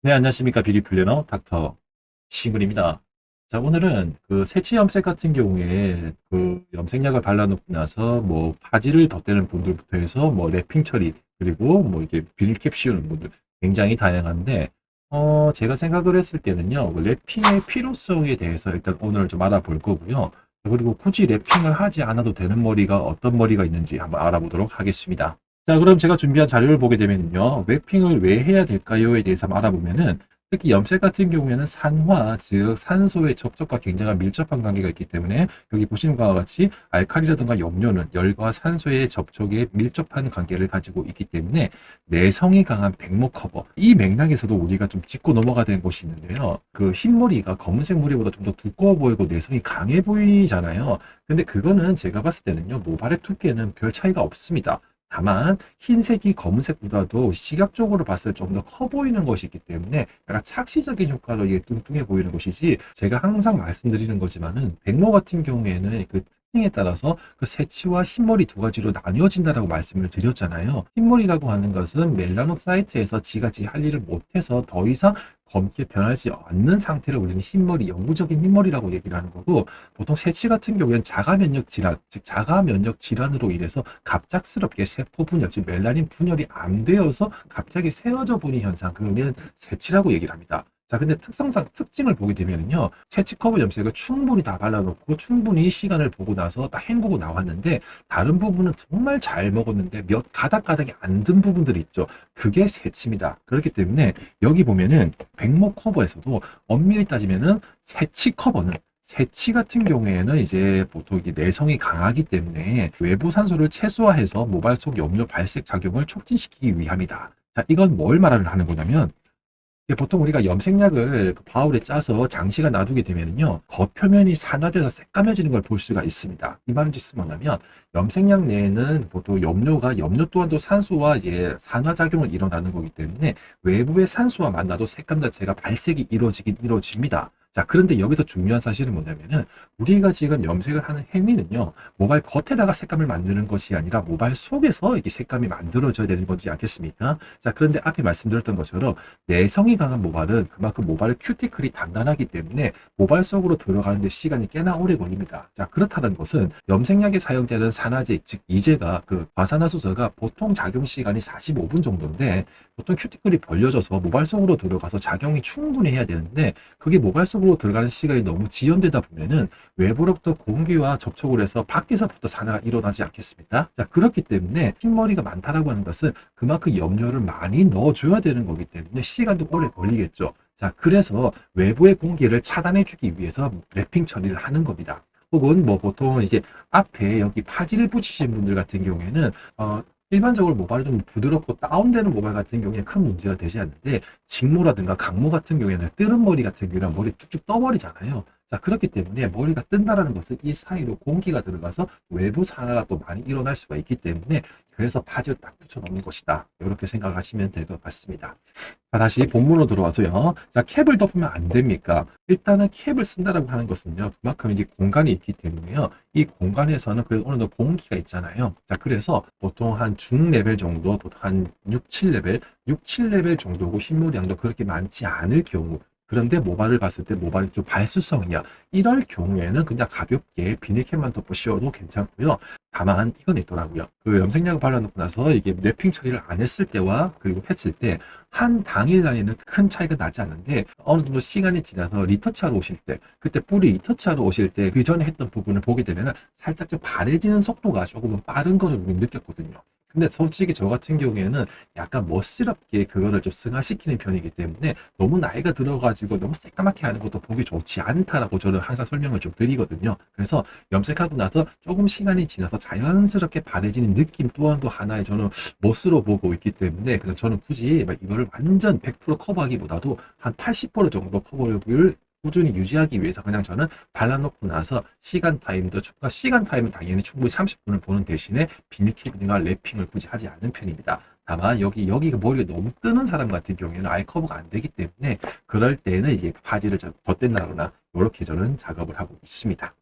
네, 안녕하십니까. 뷰티 플래너 닥터 신근입니다. 자, 오늘은 그 새치 염색 같은 경우에 그 염색약을 발라놓고 나서 뭐 파지를 덧대는 분들부터 해서 뭐 랩핑 처리, 그리고 뭐 이게 비닐캡 씌우는 분들 굉장히 다양한데, 제가 생각을 했을 때는요, 그 랩핑의 필요성에 대해서 일단 오늘 좀 알아볼 거고요. 그리고 굳이 랩핑을 하지 않아도 되는 머리가 어떤 머리가 있는지 한번 알아보도록 하겠습니다. 자, 그럼 제가 준비한 자료를 보게 되면요. 웹핑을 왜 해야 될까요?에 대해서 한번 알아보면은, 특히 염색 같은 경우에는 산화, 즉 산소의 접촉과 굉장히 밀접한 관계가 있기 때문에, 여기 보시는 바와 같이 알칼리라든가 염료는 열과 산소의 접촉에 밀접한 관계를 가지고 있기 때문에 내성이 강한 백모 커버, 이 맥락에서도 우리가 좀 짚고 넘어가야 되는 곳이 있는데요. 그 흰머리가 검은색 머리보다 좀 더 두꺼워 보이고 내성이 강해 보이잖아요. 근데 그거는 제가 봤을 때는요, 모발의 두께는 별 차이가 없습니다. 다만 흰색이 검은색보다도 시각적으로 봤을 때 좀 더 커 보이는 것이 있기 때문에 약간 착시적인 효과로 이게 뚱뚱해 보이는 것이지, 제가 항상 말씀드리는 거지만은 백모 같은 경우에는 그 특징에 따라서 그 새치와 흰머리 두 가지로 나뉘어진다라고 말씀을 드렸잖아요. 흰머리라고 하는 것은 멜라노 사이트에서 지가 지 할 일을 못해서 더 이상 검게 변하지 않는 상태를 우리는 흰머리, 영구적인 흰머리라고 얘기를 하는 거고, 보통 새치 같은 경우에는 자가 면역 질환, 즉 자가 면역 질환으로 인해서 갑작스럽게 세포 분열, 즉 멜라닌 분열이 안 되어서 갑자기 새어져 보이는 현상, 그러면 새치라고 얘기를 합니다. 자, 근데 특성상 특징을 보게 되면요, 새치 커버 염색을 충분히 다 발라놓고 충분히 시간을 보고 나서 딱 헹구고 나왔는데, 다른 부분은 정말 잘 먹었는데 몇 가닥가닥이 안 든 부분들이 있죠. 그게 새치입니다. 그렇기 때문에 여기 보면은 백모 커버에서도 엄밀히 따지면은 새치 커버는, 새치 같은 경우에는 이제 보통 이게 내성이 강하기 때문에 외부 산소를 최소화해서 모발 속 염료 발색 작용을 촉진시키기 위함이다. 자, 이건 뭘 말하는 거냐면, 이게 보통 우리가 염색약을 그 바울에 짜서 장시간 놔두게 되면요, 겉표면이 산화돼서 새까매지는 걸 볼 수가 있습니다. 이 말은 뜻은 뭐냐면, 염색약 내에는 보통 염료 또한도 산소와 이제 산화작용을 일어나는 거기 때문에 외부의 산소와 만나도 색감 자체가 발색이 이루어지긴 이루어집니다. 자, 그런데 여기서 중요한 사실은 뭐냐면은, 우리가 지금 염색을 하는 행위는요, 모발 겉에다가 색감을 만드는 것이 아니라 모발 속에서 이게 색감이 만들어져야 되는 거지 않겠습니까? 자, 그런데 앞에 말씀드렸던 것처럼 내성이 강한 모발은 그만큼 모발의 큐티클이 단단하기 때문에 모발 속으로 들어가는데 시간이 꽤나 오래 걸립니다. 자, 그렇다는 것은 염색약에 사용되는 산화제, 즉 이제가 그 과산화수소가 보통 작용 시간이 45분 정도인데, 보통 큐티클이 벌려져서 모발 속으로 들어가서 작용이 충분히 해야 되는데, 그게 모발 속으로 들어가는 시간이 너무 지연되다 보면은 외부로부터 공기와 접촉을 해서 밖에서부터 산화가 일어나지 않겠습니까? 자, 그렇기 때문에 흰머리가 많다라고 하는 것은 그만큼 염료를 많이 넣어줘야 되는 거기 때문에 시간도 오래 걸리겠죠. 자, 그래서 외부의 공기를 차단해주기 위해서 랩핑 처리를 하는 겁니다. 혹은 뭐 보통 이제 앞에 여기 파지를 붙이신 분들 같은 경우에는 일반적으로 모발이 좀 부드럽고 다운되는 모발 같은 경우에는 큰 문제가 되지 않는데, 직모라든가 각모 같은 경우에는 뜨는 머리 같은 경우에는 머리 쭉쭉 떠버리잖아요. 자, 그렇기 때문에 머리가 뜬다라는 것은 이 사이로 공기가 들어가서 외부 산화가 또 많이 일어날 수가 있기 때문에, 그래서 파지를 딱 붙여 놓는 것이다, 이렇게 생각하시면 될 것 같습니다. 자, 다시 본문으로 들어와서요. 자, 캡을 덮으면 안 됩니까? 일단은 캡을 쓴다라고 하는 것은요, 그만큼 이게 공간이 있기 때문에요. 이 공간에서는 그래도 어느 정도 공기가 있잖아요. 자, 그래서 보통 한 중 레벨 정도, 보통 한 6, 7레벨, 6, 7레벨 정도고 흰물 양도 그렇게 많지 않을 경우, 그런데 모발을 봤을 때 모발이 좀 발수성이야, 이럴 경우에는 그냥 가볍게 비닐캡만 덮어 씌워도 괜찮고요. 다만 이건 있더라고요. 그 염색약을 발라놓고 나서 이게 랩핑 처리를 안 했을 때와 그리고 했을 때 한 당일 단위는 큰 차이가 나지 않는데, 어느 정도 시간이 지나서 리터치하러 오실 때, 그때 뿌리 리터치하러 오실 때 그 전에 했던 부분을 보게 되면 살짝 좀 바래지는 속도가 조금은 빠른 것을 느꼈거든요. 근데 솔직히 저 같은 경우에는 약간 멋스럽게 그거를 좀 승화시키는 편이기 때문에, 너무 나이가 들어가지고 너무 새까맣게 하는 것도 보기 좋지 않다라고 저는 항상 설명을 좀 드리거든요. 그래서 염색하고 나서 조금 시간이 지나서 자연스럽게 바래지는 느낌 또한도 하나의 저는 멋으로 보고 있기 때문에, 그래서 저는 굳이 막 이거를 완전 100% 커버하기보다도 한 80% 정도 커버력을 꾸준히 유지하기 위해서 그냥 저는 발라놓고 나서 시간 타임도 추가, 시간 타임은 당연히 충분히 30분을 보는 대신에 비닐캡이나 랩핑을 굳이 하지 않는 편입니다. 다만 여기가 머리가 너무 뜨는 사람 같은 경우에는 아예 커버가 안 되기 때문에, 그럴 때는 이게 파지를 덧댄다거나 이렇게 저는 작업을 하고 있습니다.